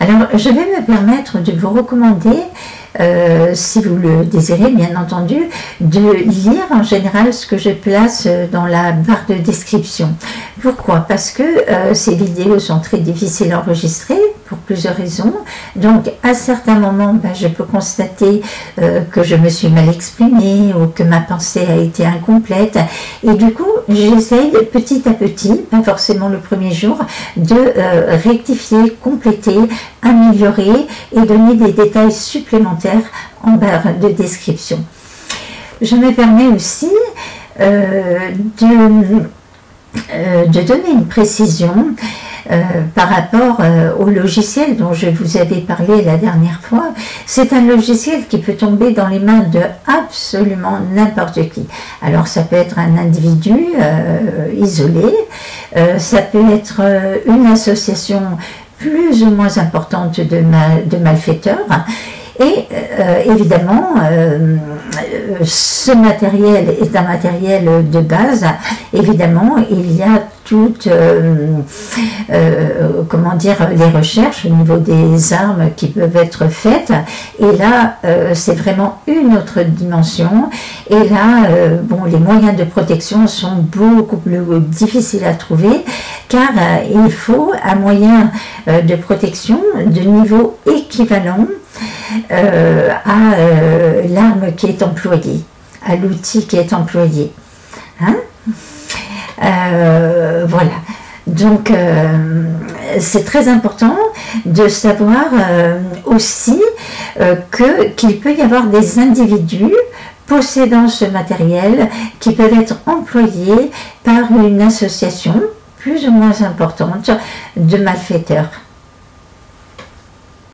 Alors, je vais me permettre de vous recommander, si vous le désirez bien entendu, de lire en général ce que je place dans la barre de description. Pourquoi? Parce que ces vidéos sont très difficiles à enregistrer pour plusieurs raisons. Donc à certains moments, je peux constater que je me suis mal exprimée ou que ma pensée a été incomplète. Et du coup, j'essaye petit à petit, pas forcément le premier jour, de rectifier, compléter, améliorer et donner des détails supplémentaires en barre de description. Je me permets aussi de donner une précision par rapport au logiciel dont je vous avais parlé la dernière fois. C'est un logiciel qui peut tomber dans les mains de absolument n'importe qui. Alors ça peut être un individu isolé, ça peut être une association plus ou moins importante de malfaiteurs. Et évidemment, ce matériel est un matériel de base. Évidemment, il y a toutes comment dire, les recherches au niveau des armes qui peuvent être faites. Et là, c'est vraiment une autre dimension. Et là, bon, les moyens de protection sont beaucoup plus difficiles à trouver, car il faut un moyen de protection de niveau équivalent à l'arme qui est employée, à l'outil qui est employé. Hein? Voilà. Donc, c'est très important de savoir aussi qu'il peut y avoir des individus possédant ce matériel qui peuvent être employés par une association plus ou moins importante de malfaiteurs.